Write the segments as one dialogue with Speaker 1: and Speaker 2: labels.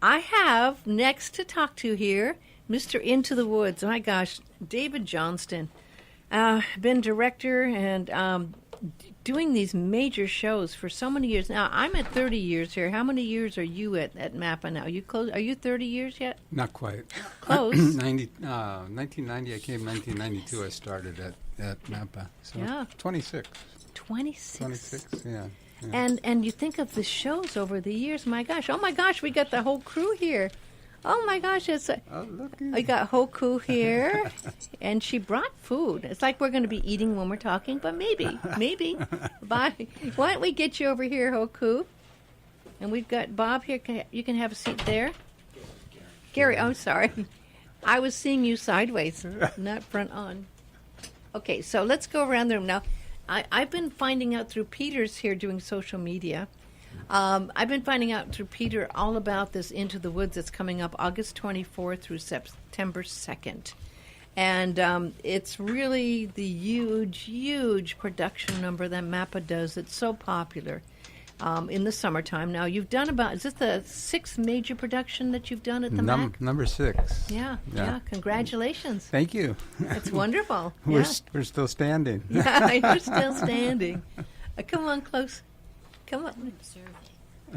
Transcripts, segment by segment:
Speaker 1: I have next to talk to here Mr. Into the Woods. My gosh, David Johnston. Been director and doing these major shows for so many years. Now, I'm at 30 years here. How many years are you at MAPA now? You close? Are you 30 years yet?
Speaker 2: Not quite.
Speaker 1: Close.
Speaker 2: 1990, I came 1992, I started at MAPA. So
Speaker 1: Yeah.
Speaker 2: 26.
Speaker 1: 26.
Speaker 2: 26, yeah.
Speaker 1: And you think of the shows over the years. My gosh. Oh, my gosh. We got the whole crew here. Oh, my gosh. We got Hoku here. And she brought food. It's like we're going to be eating when we're talking, but maybe. Bye. Why don't we get you over here, Hoku? And we've got Bob here. You can have a seat there. Gary, I'm sorry. I was seeing you sideways, not front on. Okay, so let's go around the room. Now, I've been finding out through Peter's here doing social media. I've been finding out through Peter all about this Into the Woods that's coming up August 24th through September 2nd. And it's really the huge production number that MAPA does. It's so popular in the summertime. Now, you've done is this the 6th major production that you've done at the MAC?
Speaker 2: Number 6.
Speaker 1: Yeah. Congratulations.
Speaker 2: Thank you.
Speaker 1: It's wonderful.
Speaker 2: We're still standing.
Speaker 1: Yeah, you're still standing. Come on close. Come on.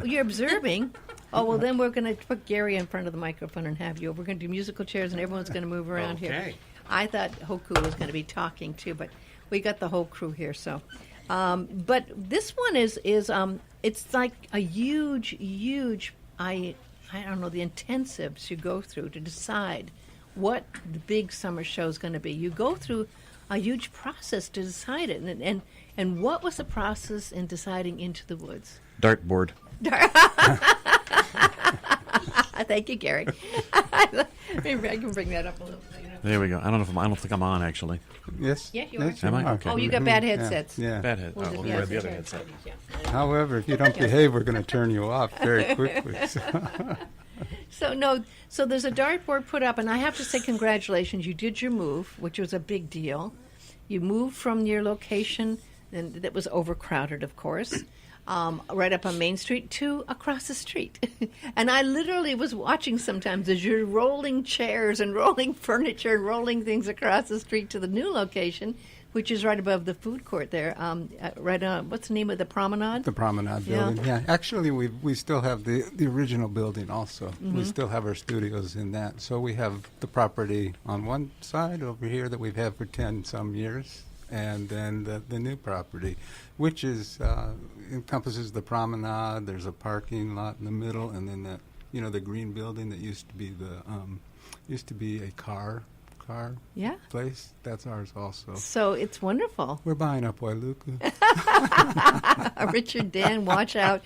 Speaker 1: You're observing? Oh, well, then we're going to put Gary in front of the microphone and have you. We're going to do musical chairs, and everyone's going to move around here. I thought Hoku was going to be talking, too, but we got the whole crew here. So, but this one is it's like a huge, I don't know, the intensives you go through to decide what the big summer show is going to be. You go through a huge process to decide it. And what was the process in deciding Into the Woods?
Speaker 3: Dartboard.
Speaker 1: Thank you, Gary. Maybe I can bring that up a little bit.
Speaker 3: There we go. I don't think I'm on, actually.
Speaker 2: Yes.
Speaker 1: Yeah, you are.
Speaker 3: Am I? Okay.
Speaker 1: Oh, you got bad headsets.
Speaker 2: Yeah.
Speaker 3: Bad head. We'll grab the other headset.
Speaker 2: However, if you don't behave, we're going to turn you off very quickly.
Speaker 1: So there's a dartboard put up, and I have to say congratulations. You did your move, which was a big deal. You moved from your location, and that was overcrowded, of course, right up on Main Street to across the street. And I literally was watching sometimes as you're rolling chairs and rolling furniture and rolling things across the street to the new location, which is right above the food court there, right on, what's the name of the promenade?
Speaker 2: The promenade building, yeah. Actually, we still have the original building also. Mm-hmm. We still have our studios in that. So we have the property on one side over here that we've had for 10-some years, and then the new property, which is encompasses the promenade. There's a parking lot in the middle, and then the green building that used to be a car place. That's ours also.
Speaker 1: So it's wonderful.
Speaker 2: We're buying up Wailuku.
Speaker 1: Richard, Dan, watch out.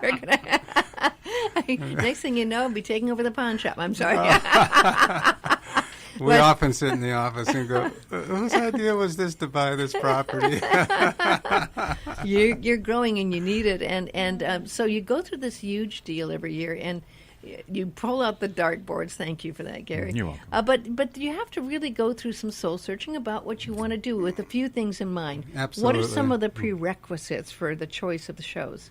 Speaker 1: We're gonna next thing you know, I'll be taking over the pawn shop. I'm sorry.
Speaker 2: We often sit in the office and go, whose idea was this to buy this property?
Speaker 1: You're growing and you need it. And so you go through this huge deal every year, and you pull out the dartboards. Thank you for that, Gary.
Speaker 3: You're welcome.
Speaker 1: But you have to really go through some soul searching about what you want to do with a few things in mind.
Speaker 2: Absolutely.
Speaker 1: What are some of the prerequisites for the choice of the shows?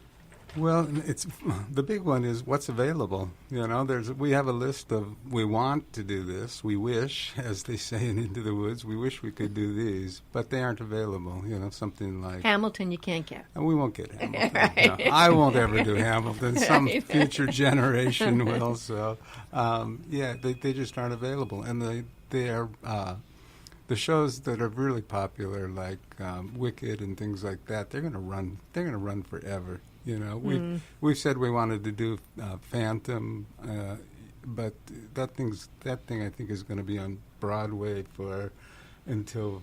Speaker 2: Well, it's the big one is what's available. We have a list of we want to do this, we wish, as they say in Into the Woods, we wish we could do these, but they aren't available. Something like
Speaker 1: Hamilton, you can't get.
Speaker 2: We won't get Hamilton.
Speaker 1: Right.
Speaker 2: No, I won't ever do Hamilton. Some
Speaker 1: Right.
Speaker 2: future generation will. So, they just aren't available, and they are. The shows that are really popular, like Wicked and things like that, they're going to run. They're going to run forever. We've said we wanted to do Phantom, but that thing I think is going to be on Broadway until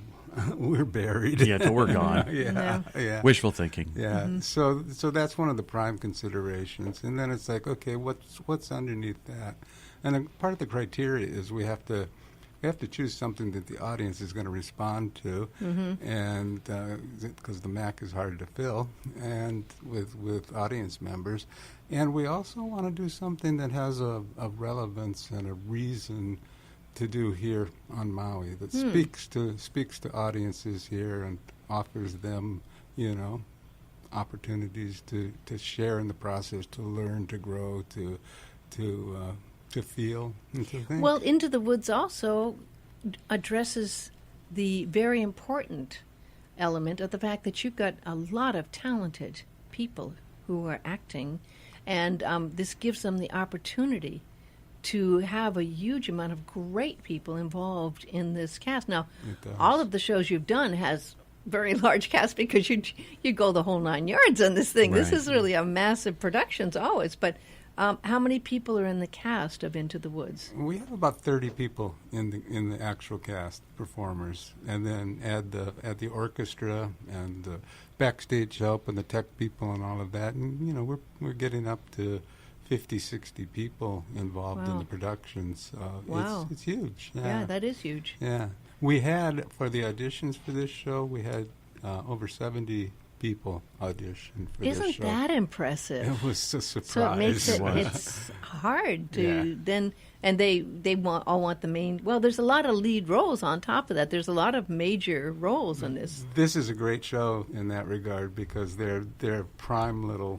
Speaker 2: we're buried.
Speaker 3: Yeah, till we're gone.
Speaker 2: Yeah.
Speaker 3: Wishful thinking.
Speaker 2: Yeah. Mm-hmm. So that's one of the prime considerations, and then it's like, okay, what's underneath that? And part of the criteria is we have to choose something that the audience is going to respond to, and because the MAC is hard to fill, and with audience members, and we also want to do something that has a relevance and a reason to do here on Maui that speaks to audiences here and offers them, opportunities to share in the process, to learn, to grow, to to feel and to think.
Speaker 1: Well, Into the Woods also addresses the very important element of the fact that you've got a lot of talented people who are acting, and this gives them the opportunity to have a huge amount of great people involved in this cast. Now, all of the shows you've done has very large cast because you go the whole 9 yards on this thing.
Speaker 2: Right.
Speaker 1: This is really a massive productions always, but how many people are in the cast of Into the Woods?
Speaker 2: We have about 30 people in the actual cast, performers, and then add the orchestra and the backstage help and the tech people and all of that. And we're getting up to 50, 60 people involved in
Speaker 1: Wow.
Speaker 2: the productions.
Speaker 1: Wow.
Speaker 2: It's huge.
Speaker 1: Yeah, that is huge.
Speaker 2: Yeah. We had, for the auditions for this show, we had over 70 people audition for this
Speaker 1: Isn't
Speaker 2: show.
Speaker 1: that impressive?
Speaker 2: It was a surprise.
Speaker 1: So it makes
Speaker 3: It was.
Speaker 1: it's hard to
Speaker 2: Yeah.
Speaker 1: then, and they all want the main. Well, there's a lot of lead roles on top of that. There's a lot of major roles in this.
Speaker 2: This is a great show in that regard because they're prime little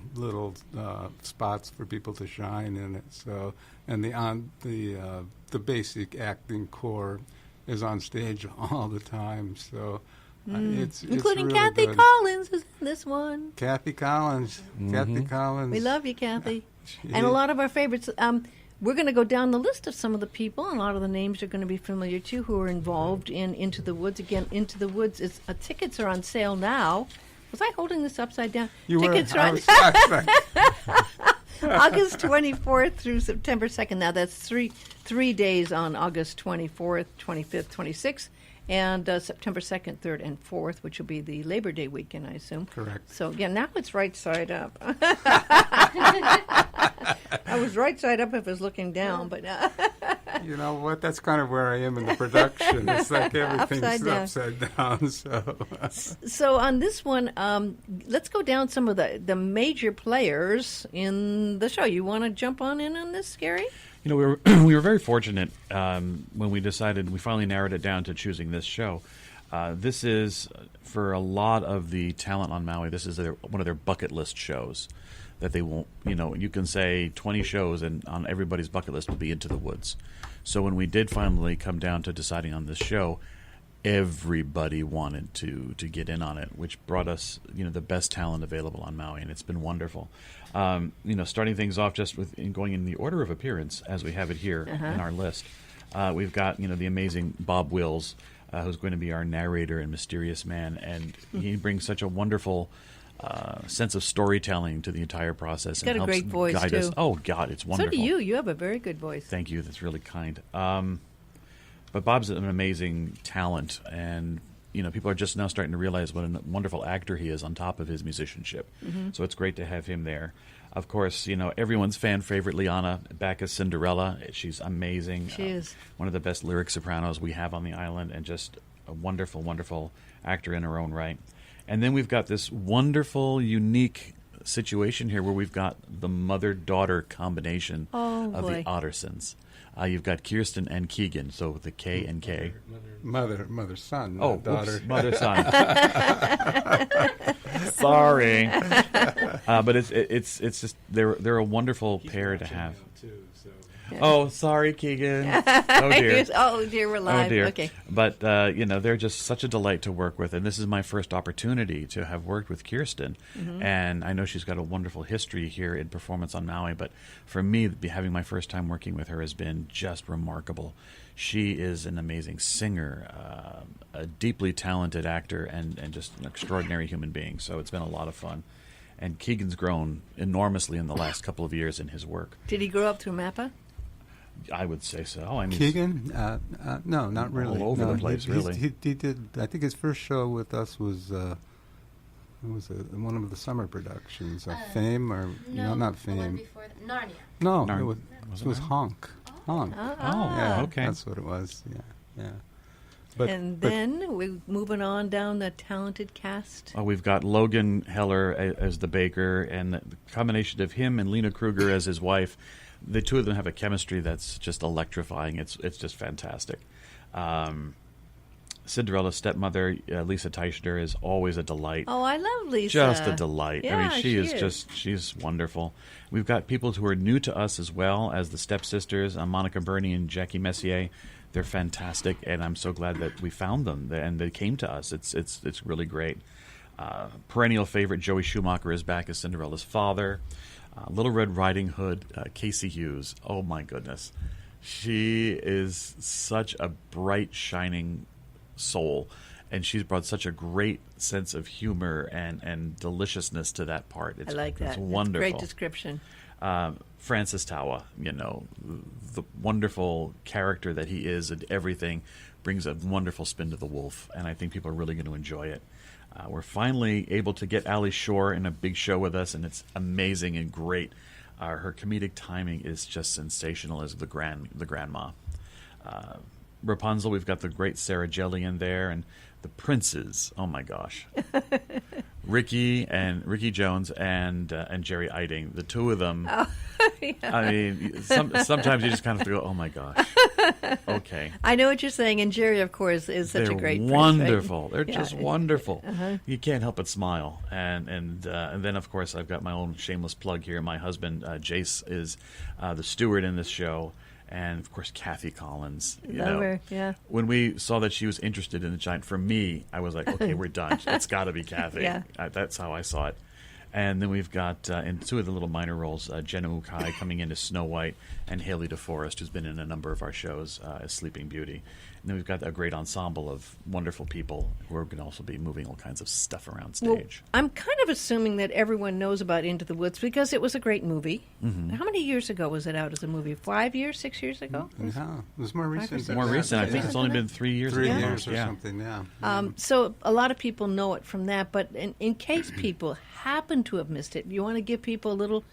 Speaker 2: spots for people to shine in it. So, and the basic acting core is on stage all the time. So it's
Speaker 1: Including
Speaker 2: really
Speaker 1: Kathy
Speaker 2: good.
Speaker 1: Collins is in this one.
Speaker 2: Kathy Collins. Kathy Collins.
Speaker 1: We love you, Kathy.
Speaker 2: She-
Speaker 1: And a lot of our favorites. We're going to go down the list of some of the people, and a lot of the names are going to be familiar too, who are involved in Into the Woods. Again, Into the Woods is tickets are on sale now. Was I holding this upside down?
Speaker 2: You
Speaker 1: Tickets
Speaker 2: were.
Speaker 1: are
Speaker 2: I
Speaker 1: on
Speaker 2: was shocked.
Speaker 1: August 24th through September 2nd. Now that's three days on August 24th, 25th, 26th, and September 2nd, 3rd, and 4th, which will be the Labor Day weekend, I assume.
Speaker 2: Correct.
Speaker 1: So, yeah, now it's right side up. I was right side up if I was looking down, but
Speaker 2: You know what? That's kind of where I am in the production. It's like everything's upside down.
Speaker 1: So on this one, let's go down some of the major players in the show. You want to jump on in on this, Gary?
Speaker 3: You know, we were very fortunate when we decided, we finally narrowed it down to choosing this show. This is, for a lot of the talent on Maui, this is one of their bucket list shows that they won't, you can say 20 shows and on everybody's bucket list will be Into the Woods. So when we did finally come down to deciding on this show, everybody wanted to get in on it, which brought us, the best talent available on Maui, and it's been wonderful. Starting things off just with going in the order of appearance as we have it here in our list. We've got, the amazing Bob Wills, who's going to be our narrator and mysterious man, and he brings such a wonderful sense of storytelling to the entire process.
Speaker 1: He's got
Speaker 3: and
Speaker 1: a
Speaker 3: helps
Speaker 1: great voice,
Speaker 3: guide us.
Speaker 1: too.
Speaker 3: Oh, God, it's wonderful.
Speaker 1: So do you. You have a very good voice.
Speaker 3: Thank you. That's really kind. But Bob's an amazing talent, and people are just now starting to realize what a wonderful actor he is on top of his musicianship. So it's great to have him there. Of course, everyone's fan favorite, Liana, back as Cinderella. She's amazing.
Speaker 1: She is.
Speaker 3: One of the best lyric sopranos we have on the island, and just a wonderful, wonderful actor in her own right. And then we've got this wonderful, unique situation here where we've got the mother-daughter combination of the Ottersons. You've got Kirsten and Keegan, so with the K and K.
Speaker 2: Mother, son,
Speaker 3: Oh,
Speaker 2: not daughter.
Speaker 3: oops, mother, son. Sorry, but it's just they're a wonderful pair to have. Oh, sorry, Keegan. Oh dear.
Speaker 1: Oh dear, we're live.
Speaker 3: Oh dear.
Speaker 1: Okay.
Speaker 3: But they're just such a delight to work with, and this is my first opportunity to have worked with Kirsten, and I know she's got a wonderful history here in performance on Maui. But for me, having my first time working with her has been just remarkable. She is an amazing singer, a deeply talented actor, and just an extraordinary human being. So it's been a lot of fun. And Keegan's grown enormously in the last couple of years in his work.
Speaker 1: Did he grow up through MAPA?
Speaker 3: I would say so. I mean,
Speaker 2: Keegan? No, not really.
Speaker 3: All over
Speaker 2: no,
Speaker 3: the place, really.
Speaker 2: He did. I think his first show with us was one of the summer productions, Fame or not
Speaker 4: The one
Speaker 2: Fame.
Speaker 4: before that. Narnia.
Speaker 2: No,
Speaker 3: Narn-
Speaker 2: it was Honk. Honk. Yeah,
Speaker 3: okay.
Speaker 2: That's what it was. Yeah. But
Speaker 1: And then we're moving on down the talented cast.
Speaker 3: We've got Logan Heller as the baker, and the combination of him and Lena Kruger as his wife. The two of them have a chemistry that's just electrifying. It's just fantastic. Cinderella's stepmother, Lisa Teichner, is always a delight.
Speaker 1: Oh, I love Lisa.
Speaker 3: Just a delight.
Speaker 1: Yeah,
Speaker 3: I mean, she is
Speaker 1: is.
Speaker 3: just, she's wonderful. We've got people who are new to us as well as the stepsisters, Monica Burney and Jackie Messier. They're fantastic, and I'm so glad that we found them and they came to us. It's really great. Perennial favorite Joey Schumacher is back as Cinderella's father. Little Red Riding Hood, Casey Hughes. Oh my goodness, she is such a bright, shining soul, and she's brought such a great sense of humor and deliciousness to that part.
Speaker 1: I like that.
Speaker 3: It's wonderful.
Speaker 1: Great description.
Speaker 3: Francis Tawa, the wonderful character that he is and everything, brings a wonderful spin to the wolf, and I think people are really going to enjoy it. We're finally able to get Ali Shore in a big show with us, and it's amazing and great. Her comedic timing is just sensational as the grandma. Rapunzel, we've got the great Sarah Jelly in there, and the princes. Oh my gosh, Ricky Jones and Jerry Eiting, the two of them.
Speaker 1: Oh, yeah.
Speaker 3: I mean, sometimes you just kind of have to go, oh my gosh, okay.
Speaker 1: I know what you're saying, and Jerry, of course, is such
Speaker 3: They're
Speaker 1: a great
Speaker 3: wonderful.
Speaker 1: Prince, right?
Speaker 3: They're just wonderful. You can't help but smile. And then, of course, I've got my own shameless plug here. My husband, Jace, is the steward in this show. And, of course, Kathy Collins.
Speaker 1: Love her, yeah.
Speaker 3: When we saw that she was interested in the giant, for me, I was like, okay, we're done. It's got to be Kathy.
Speaker 1: Yeah.
Speaker 3: That's how I saw it. And then we've got, in two of the little minor roles, Jenna Mukai coming into Snow White, and Haley DeForest, who's been in a number of our shows as Sleeping Beauty. And then we've got a great ensemble of wonderful people who are going to also be moving all kinds of stuff around stage.
Speaker 1: Well, I'm kind of assuming that everyone knows about Into the Woods because it was a great movie.
Speaker 3: Mm-hmm.
Speaker 1: How many years ago was it out as a movie? 5 years, 6 years ago?
Speaker 2: No, it was more recent.
Speaker 3: More recent. I think it's only been 3 years.
Speaker 2: 3
Speaker 3: ago.
Speaker 2: years or
Speaker 3: Yeah.
Speaker 2: something, yeah.
Speaker 1: So a lot of people know it from that, but in case people happen to have missed it, you want to give people a little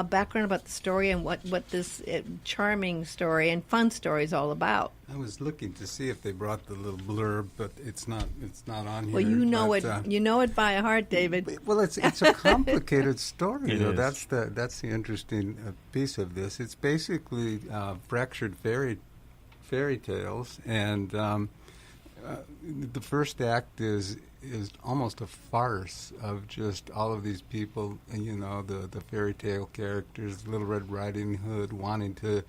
Speaker 1: background about the story and what this charming story and fun story is all about.
Speaker 2: I was looking to see if they brought the little blurb, but it's not on here.
Speaker 1: Well, you know
Speaker 2: but,
Speaker 1: it. You know it by heart, David.
Speaker 2: Well, it's a complicated story.
Speaker 3: It
Speaker 2: though.
Speaker 3: is.
Speaker 2: That's the interesting piece of this. It's basically fractured fairy tales, and the first act is almost a farce of just all of these people, the fairy tale characters, Little Red Riding Hood wanting to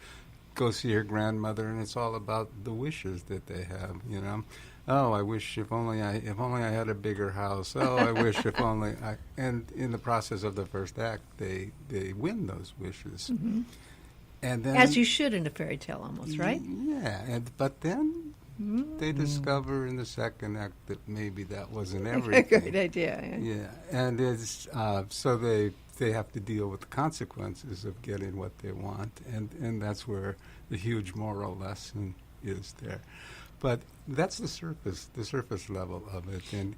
Speaker 2: go see her grandmother, and it's all about the wishes that they have, Oh, I wish if only I had a bigger house. Oh, I wish if only I. And in the process of the first act, they win those wishes, and then
Speaker 1: As you should in a fairy tale, almost, right?
Speaker 2: Yeah, but then they discover in the second act that maybe that wasn't everything.
Speaker 1: Great idea.
Speaker 2: Yeah, and it's so they have to deal with the consequences of getting what they want, and that's where the huge moral lesson is there. But that's the surface level of it, and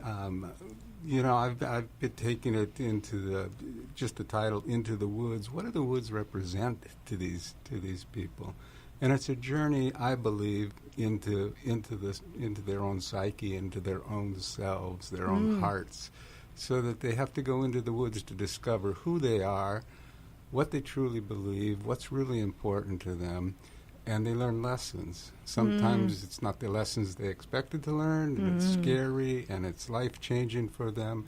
Speaker 2: I've been taking it into the title "Into the Woods." What do the woods represent to these people? And it's a journey, I believe, into their own psyche, into their own selves, their own hearts, so that they have to go into the woods to discover who they are, what they truly believe, what's really important to them, and they learn lessons. Sometimes it's not the lessons they expected to learn, and it's scary, and it's life-changing for them.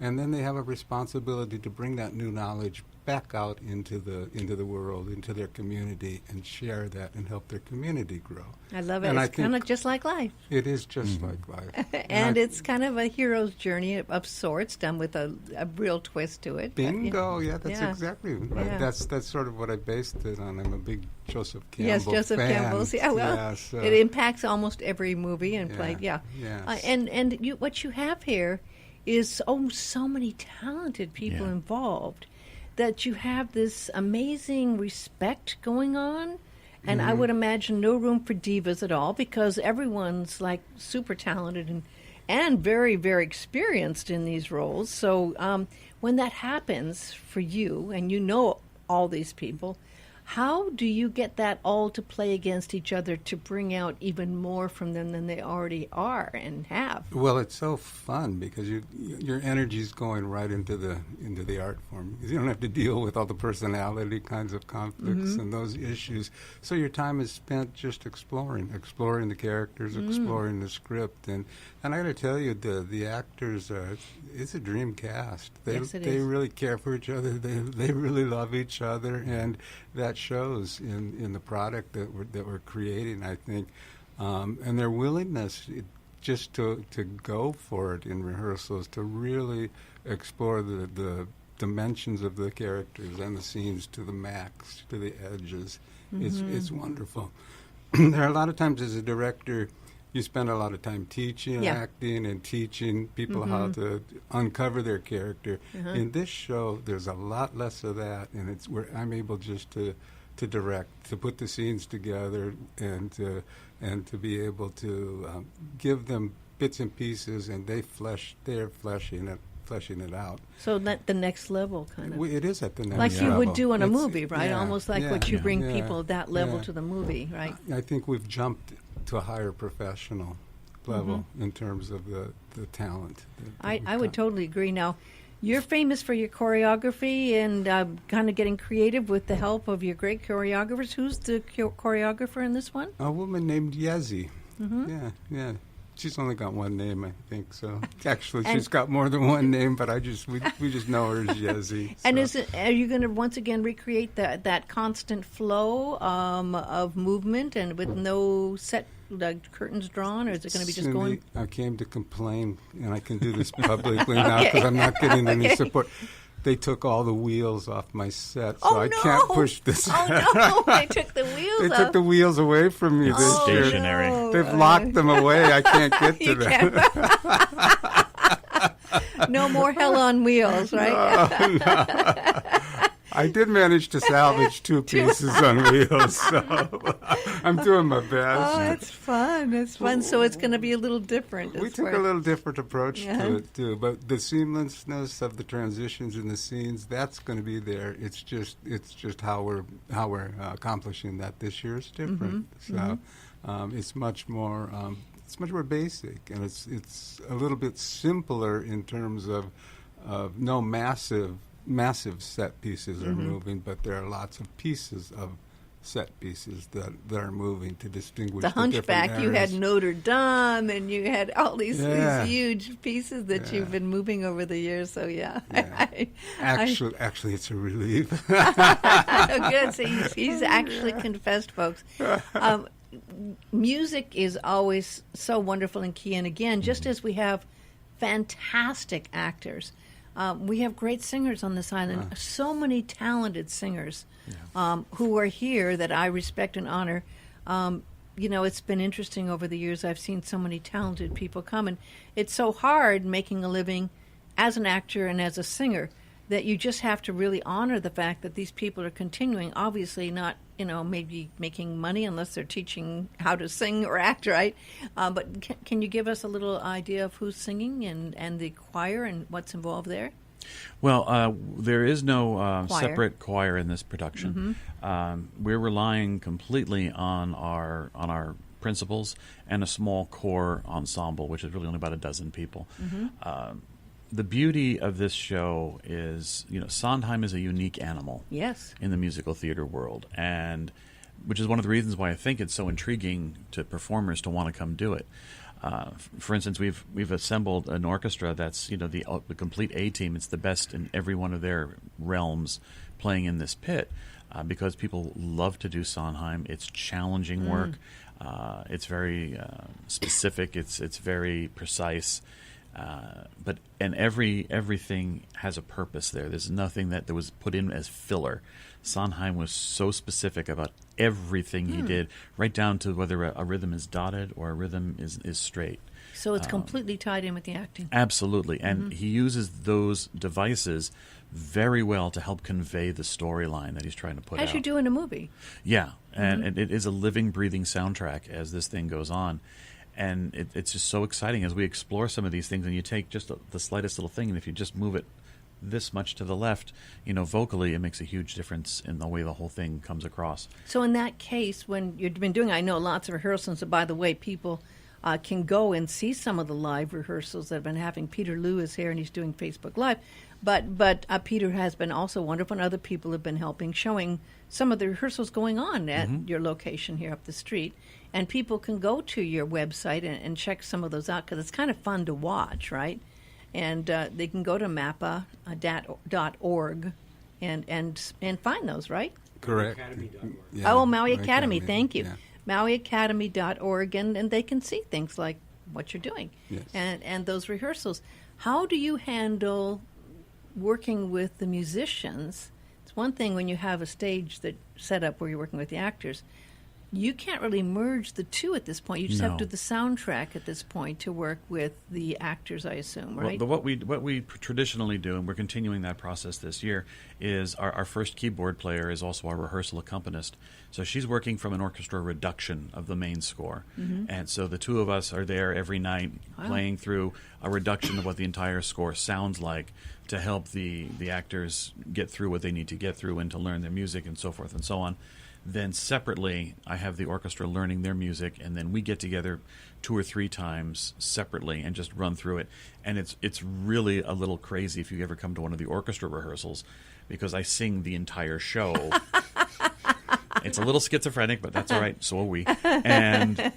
Speaker 2: And then they have a responsibility to bring that new knowledge back out into the world, into their community, and share that and help their community grow.
Speaker 1: I love it.
Speaker 2: And
Speaker 1: It's kind of just like life.
Speaker 2: It is just like life.
Speaker 1: And it's kind of a hero's journey of sorts, done with a real twist to it.
Speaker 2: Bingo! Yeah, that's
Speaker 1: Yeah.
Speaker 2: exactly right.
Speaker 1: Yeah.
Speaker 2: That's sort of what I based it on. I'm a big Joseph Campbell
Speaker 1: Yes, Joseph
Speaker 2: fan.
Speaker 1: Campbell's. Yeah, well,
Speaker 2: Yeah, so-
Speaker 1: it impacts almost every movie and play. Yeah,
Speaker 2: yes.
Speaker 1: and what you have here is so many talented people
Speaker 3: Yeah.
Speaker 1: involved that you have this amazing respect going on. And I would imagine no room for divas at all because everyone's like super talented and very, very experienced in these roles. So when that happens for you and you know all these people, How do you get that all to play against each other to bring out even more from them than they already are and have?
Speaker 2: Well, it's so fun because your energy's going right into the art form. You don't have to deal with all the personality kinds of conflicts and those issues. So your time is spent just exploring the characters, exploring the script, and I got to tell you, the actors it's a dream cast. They really care for each other. They really love each other, and that shows in the product that we're creating, I think, and their willingness just to go for it in rehearsals, to really explore the dimensions of the characters and the scenes to the max, to the edges. It's wonderful. There are a lot of times as a director, you spend a lot of time teaching, acting, and teaching people how to uncover their character. In this show, there's a lot less of that, and it's where I'm able just to direct, to put the scenes together, and to be able to give them bits and pieces, and they're fleshing it out.
Speaker 1: So that the next level, kind of.
Speaker 2: It is at the next
Speaker 1: like
Speaker 2: level.
Speaker 1: you would do in a movie, right?
Speaker 2: Yeah,
Speaker 1: Almost like what you bring people that level to the movie, right?
Speaker 2: I think we've jumped to a higher professional level in terms of the talent.
Speaker 1: I would totally agree. Now, you're famous for your choreography and kind of getting creative with the help of your great choreographers. Who's the choreographer in this one?
Speaker 2: A woman named Edgy. Yeah. She's only got one name, I think. So actually, she's got more than one name, but we just know her as Edgy. So.
Speaker 1: And are you going to once again recreate that constant flow of movement and with no set curtains drawn, or is it going to be just going?
Speaker 2: I came to complain, and I can do this publicly now because I'm not getting any support. They took all the wheels off my set, so I can't push this.
Speaker 1: Oh no! They took the wheels.
Speaker 2: They took the wheels away from me this year.
Speaker 3: Stationary.
Speaker 1: No.
Speaker 2: They've locked them away. I can't get to them.
Speaker 1: No more hell on wheels, right?
Speaker 2: No. I did manage to salvage two pieces on wheels, so I'm doing my best.
Speaker 1: Oh, it's fun. It's fun. So it's going to be a little different.
Speaker 2: We took a little different approach to it, too. But the seamlessness of the transitions in the scenes, that's going to be there. It's just how we're accomplishing that this year is different. So it's much more basic, and it's a little bit simpler in terms of no massive set pieces are moving, but there are lots of pieces of set pieces that are moving to distinguish
Speaker 1: the Hunchback.
Speaker 2: different
Speaker 1: You had
Speaker 2: eras.
Speaker 1: Notre Dame, and you had all these huge pieces that you've been moving over the years. So
Speaker 2: Actually, it's a relief.
Speaker 1: Good. So he's actually confessed, folks. Music is always so wonderful and key, and again, just as we have fantastic actors. We have great singers on this island, so many talented singers who are here that I respect and honor. It's been interesting over the years. I've seen so many talented people come, and it's so hard making a living as an actor and as a singer that you just have to really honor the fact that these people are continuing, obviously not, maybe making money unless they're teaching how to sing or act, right? But can you give us a little idea of who's singing and the choir and what's involved there?
Speaker 3: Well, there is no separate choir in this production. We're relying completely on our principals and a small core ensemble, which is really only about a dozen people. The beauty of this show is, Sondheim is a unique animal in the musical theater world, and which is one of the reasons why I think it's so intriguing to performers to want to come do it. For instance, we've assembled an orchestra that's the complete A team. It's the best in every one of their realms playing in this pit because people love to do Sondheim. It's challenging work. It's very specific. It's very precise. But everything has a purpose there. There's nothing that was put in as filler. Sondheim was so specific about everything he did, right down to whether a rhythm is dotted or a rhythm is straight.
Speaker 1: So it's completely tied in with the acting.
Speaker 3: Absolutely. And he uses those devices very well to help convey the storyline that he's trying to put out.
Speaker 1: As you do in a movie.
Speaker 3: Yeah. And it is a living, breathing soundtrack as this thing goes on. And it's just so exciting as we explore some of these things, and you take just the slightest little thing, and if you just move it this much to the left, vocally, it makes a huge difference in the way the whole thing comes across.
Speaker 1: So in that case, when you've been doing, I know lots of rehearsals, and by the way, people can go and see some of the live rehearsals that have been having. Peter Liu is here, and he's doing Facebook Live. But Peter has been also wonderful, and other people have been helping, showing some of the rehearsals going on at your location here up the street. And people can go to your website and check some of those out, because it's kind of fun to watch, right? And they can go to MAPA.org and find those, right?
Speaker 2: Correct.
Speaker 4: MauiAcademy.org.
Speaker 2: Yeah,
Speaker 1: Oh, Maui Academy, thank you.
Speaker 2: Yeah.
Speaker 1: MauiAcademy.org, and they can see things like what you're doing,
Speaker 2: Yes.
Speaker 1: and those rehearsals. How do you handle working with the musicians? It's one thing when you have a stage that set up where you're working with the actors. You can't really merge the two at this point. You just have to do the soundtrack at this point to work with the actors, I assume, right?
Speaker 3: Well, what we traditionally do, and we're continuing that process this year, is our first keyboard player is also our rehearsal accompanist. So she's working from an orchestra reduction of the main score. And so the two of us are there every night playing through a reduction of what the entire score sounds like to help the actors get through what they need to get through and to learn their music and so forth and so on. Then separately, I have the orchestra learning their music, and then we get together 2 or 3 times separately and just run through it. And it's really a little crazy if you ever come to one of the orchestra rehearsals, because I sing the entire show. It's a little schizophrenic, but that's all right. So are we. And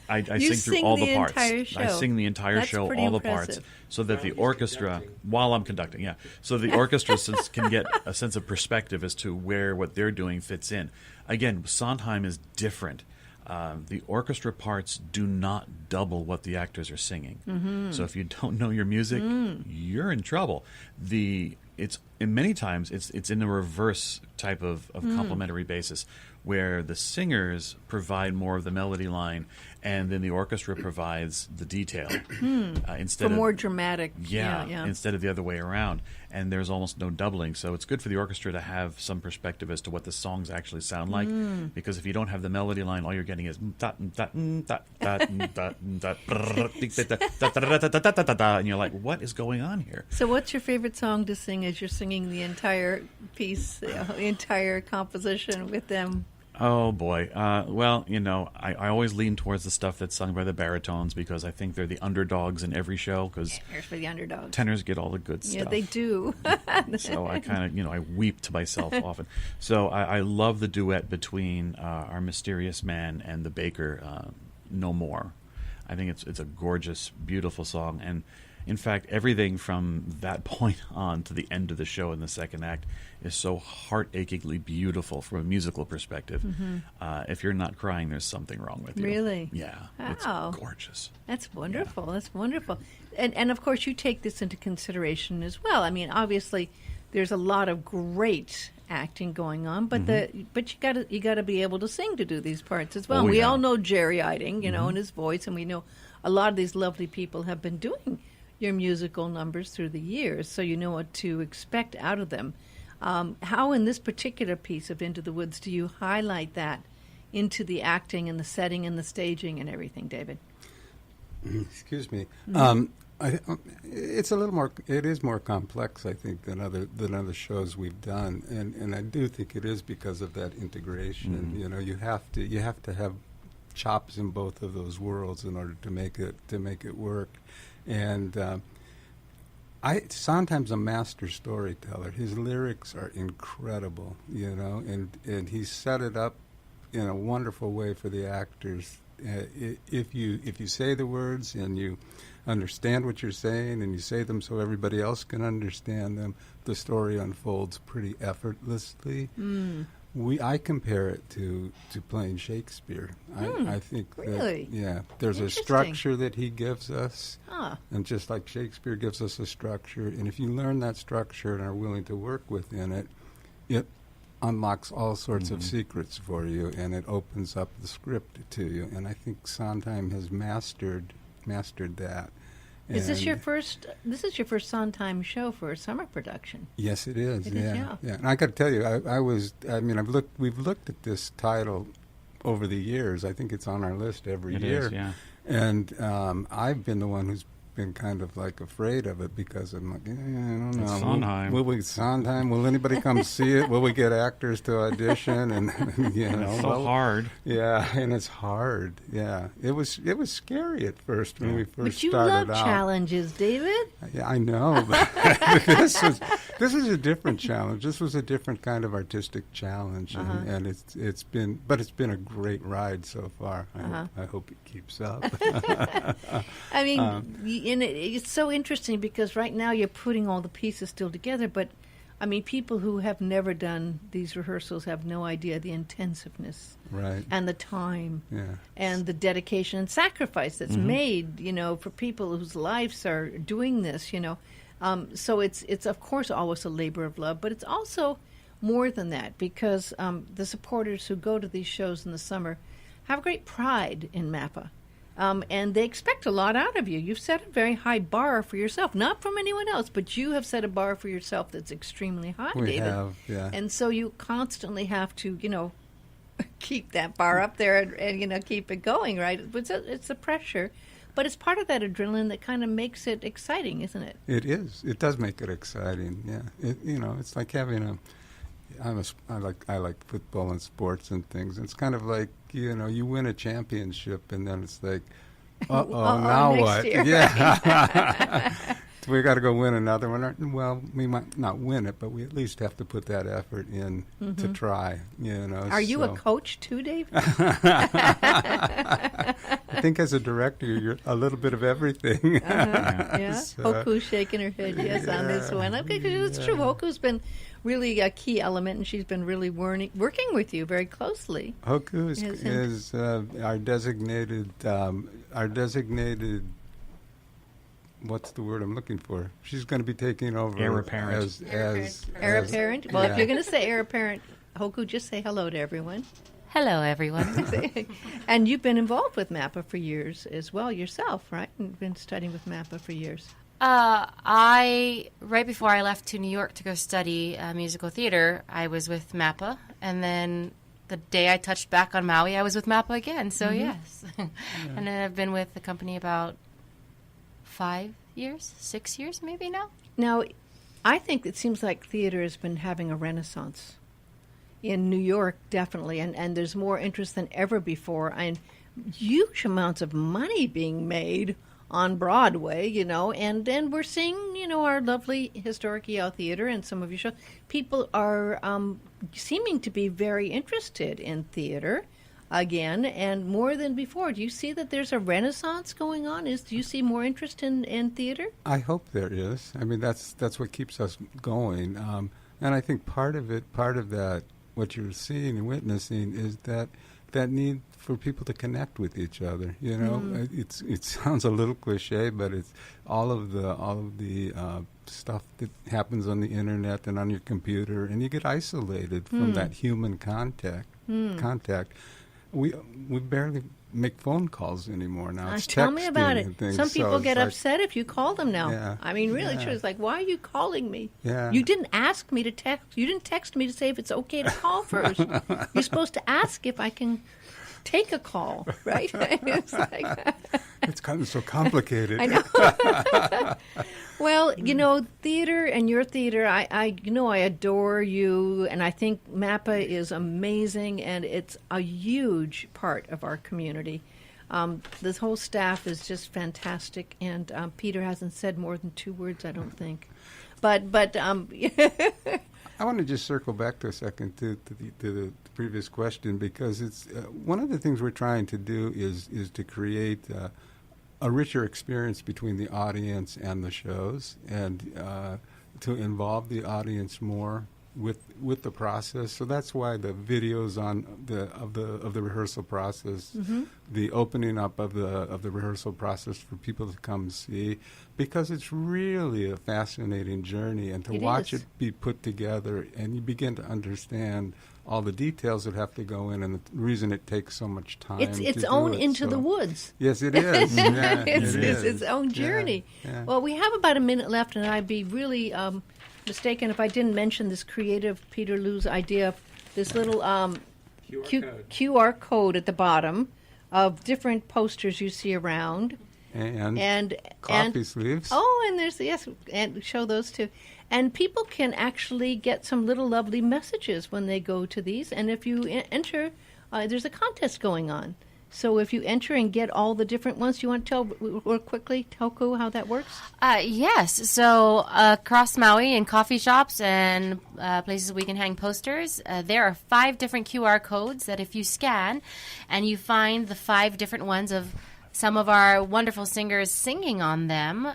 Speaker 3: I sing through all the parts. I sing the entire show, all the parts, so that the orchestra, while I'm conducting, so the orchestra can get a sense of perspective as to where what they're doing fits in. Again, Sondheim is different. The orchestra parts do not double what the actors are singing. So if you don't know your music, you're in trouble. Many times it's in a reverse type of complementary basis, where the singers provide more of the melody line, and then the orchestra provides the detail instead
Speaker 1: for more dramatic.
Speaker 3: Instead of the other way around. And there's almost no doubling, so it's good for the orchestra to have some perspective as to what the songs actually sound like. Because if you don't have the melody line, all you're getting is and you're like, what is going on here?
Speaker 1: So what's your favorite song to sing as you're singing the entire piece, the entire composition with them?
Speaker 3: Oh, boy. Well, I always lean towards the stuff that's sung by the baritones, because I think they're the underdogs in every show, because
Speaker 1: Here's for the underdogs.
Speaker 3: tenors get all the good stuff.
Speaker 1: Yeah, they do.
Speaker 3: So I kind of, I weep to myself often. So I love the duet between our mysterious man and the baker, No More. I think it's a gorgeous, beautiful song. And in fact, everything from that point on to the end of the show in the second act is so heart-achingly beautiful from a musical perspective. If you're not crying, there's something wrong with you.
Speaker 1: Really?
Speaker 3: Yeah.
Speaker 1: Wow.
Speaker 3: It's gorgeous.
Speaker 1: That's wonderful. Yeah. That's wonderful. And of course, you take this into consideration as well. I mean, obviously, there's a lot of great acting going on, but you gotta be able to sing to do these parts as well.
Speaker 3: Oh,
Speaker 1: we
Speaker 3: yeah.
Speaker 1: all know Jerry Iding, and his voice, and we know a lot of these lovely people have been doing your musical numbers through the years, so you know what to expect out of them. How in this particular piece of Into the Woods do you highlight that into the acting and the setting and the staging and everything, David?
Speaker 2: Excuse me. It's a little more. It is more complex, I think, than other shows we've done, and I do think it is because of that integration. You have to have chops in both of those worlds in order to make it work. And Sondheim's a master storyteller. His lyrics are incredible, and he set it up in a wonderful way for the actors. If you say the words and you understand what you're saying and you say them so everybody else can understand them, the story unfolds pretty effortlessly. I compare it to playing Shakespeare. I think
Speaker 1: really?
Speaker 2: There's a structure that he gives us,
Speaker 1: Huh.
Speaker 2: and just like Shakespeare gives us a structure, and if you learn that structure and are willing to work within it, it unlocks all sorts of secrets for you, and it opens up the script to you. And I think Sondheim has mastered that.
Speaker 1: Is this your first? This is your first Sondheim show for a summer production.
Speaker 2: Yes, it is.
Speaker 1: It is, yeah.
Speaker 2: And I got to tell you, we've looked at this title over the years. I think it's on our list every year.
Speaker 3: It is, yeah.
Speaker 2: And I've been the one who's been kind of like afraid of it because I'm like, I don't know.
Speaker 3: It's Sondheim.
Speaker 2: Sondheim? Will anybody come see it? Will we get actors to audition? And
Speaker 3: It's so hard.
Speaker 2: Yeah, and it's hard. Yeah, it was scary at first when we first
Speaker 1: But you
Speaker 2: started
Speaker 1: love
Speaker 2: out.
Speaker 1: challenges, David.
Speaker 2: Yeah, I know. But this is a different challenge. This was a different kind of artistic challenge, and it's been a great ride so far. I hope it keeps up.
Speaker 1: I mean, it's so interesting because right now you're putting all the pieces still together, but I mean, people who have never done these rehearsals have no idea the intensiveness,
Speaker 2: Right.
Speaker 1: and the time,
Speaker 2: Yeah.
Speaker 1: and the dedication and sacrifice that's made, for people whose lives are doing this, So it's of course always a labor of love, but it's also more than that because the supporters who go to these shows in the summer have great pride in MAPA. And they expect a lot out of you. You've set a very high bar for yourself, not from anyone else, but you have set a bar for yourself that's extremely high,
Speaker 2: We
Speaker 1: David.
Speaker 2: have, yeah.
Speaker 1: And so you constantly have to, keep that bar up there and keep it going, right? It's a pressure, but it's part of that adrenaline that kind of makes it exciting, isn't it?
Speaker 2: It is. It does make it exciting. Yeah. It's like having I like football and sports and things. It's kind of like, you win a championship and then it's like, now
Speaker 1: next
Speaker 2: what?
Speaker 1: year,
Speaker 2: Yeah. We got to go win another one. Well, we might not win it, but we at least have to put that effort in to try,
Speaker 1: Are you a coach too, Dave?
Speaker 2: I think as a director, you're a little bit of everything.
Speaker 1: Yeah.
Speaker 2: So,
Speaker 1: Hoku's shaking her head yes on this one. Okay, 'cause it's true. Hoku's been really a key element, and she's been really working with you very closely.
Speaker 2: Hoku is our designated. What's the word I'm looking for? She's going to be taking over
Speaker 3: Heir apparent.
Speaker 2: as
Speaker 1: Heir apparent? Well,
Speaker 2: yeah.
Speaker 1: if you're going to say heir apparent, Hoku, just say hello to everyone.
Speaker 4: Hello, everyone.
Speaker 1: And you've been involved with MAPA for years as well yourself, right? You've been studying with MAPA for years.
Speaker 4: Right before I left to New York to go study musical theater, I was with MAPA, and then the day I touched back on Maui, I was with MAPA again. So yes, and then I've been with the company about 6 years, maybe now.
Speaker 1: Now, I think it seems like theater has been having a renaissance. In New York, definitely, and there's more interest than ever before, and huge amounts of money being made on Broadway, and then we're seeing, our lovely historic Yale Theater and some of your shows. People are seeming to be very interested in theater again, and more than before. Do you see that there's a renaissance going on? Do you see more interest in theater?
Speaker 2: I hope there is. I mean, that's what keeps us going, and I think part of that, what you're seeing and witnessing, is that need for people to connect with each other. It sounds a little cliche, but it's all of the stuff that happens on the internet and on your computer, and you get isolated from that human contact. We barely make phone calls anymore now. It's
Speaker 1: Tell me about
Speaker 2: texting
Speaker 1: it.
Speaker 2: and things,
Speaker 1: Some
Speaker 2: so
Speaker 1: people
Speaker 2: it's
Speaker 1: get
Speaker 2: like,
Speaker 1: upset if you call them now.
Speaker 2: Yeah.
Speaker 1: I mean, really
Speaker 2: Yeah.
Speaker 1: true. It's like, why are you calling me?
Speaker 2: Yeah.
Speaker 1: You didn't ask me to text. You didn't text me to say if it's okay to call first. You're supposed to ask if I can take a call, right? It's like,
Speaker 2: It's kind of so complicated.
Speaker 1: I know. Well, theater and your theater, I adore you, and I think MAPA is amazing, and it's a huge part of our community. This whole staff is just fantastic, and Peter hasn't said more than 2 words, I don't think. But
Speaker 2: I want to just circle back to a second to the previous question, because it's one of the things we're trying to do is to create a richer experience between the audience and the shows, and to involve the audience more with the process. So that's why the videos of the rehearsal process, the opening up of the rehearsal process for people to come see, because it's really a fascinating journey, and to watch it be put together, and you begin to understand all the details that have to go in, and the reason it takes so much time.
Speaker 1: It's own into the woods.
Speaker 2: Yes, it is. Yeah,
Speaker 1: It's
Speaker 2: it is.
Speaker 1: its own journey.
Speaker 2: Yeah.
Speaker 1: Well, we have about a minute left, and I'd be really mistaken if I didn't mention this creative Peter Liu's idea of this little QR code at the bottom of different posters you see around.
Speaker 2: And coffee sleeves.
Speaker 1: Oh, and there's, yes, and show those too. And people can actually get some little lovely messages when they go to these. And if you enter, there's a contest going on. So if you enter and get all the different ones, do you want to tell real quickly, Toku, how that works?
Speaker 4: Yes. So across Maui in coffee shops and places we can hang posters, there are 5 different QR codes that if you scan and you find the 5 different ones of some of our wonderful singers singing on them,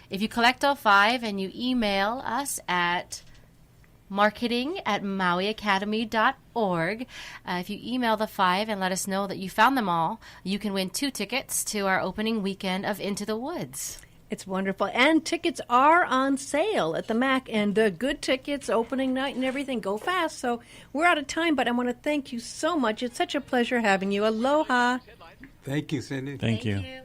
Speaker 4: if you collect all 5 and you email us at marketing@mauiacademy.org. If you email the 5 and let us know that you found them all, you can win 2 tickets to our opening weekend of Into the Woods.
Speaker 1: It's wonderful. And tickets are on sale at the MAC, and the good tickets, opening night and everything, go fast. So we're out of time, but I want to thank you so much. It's such a pleasure having you. Aloha.
Speaker 2: Thank you, Cindy.
Speaker 3: Thank you.
Speaker 4: you.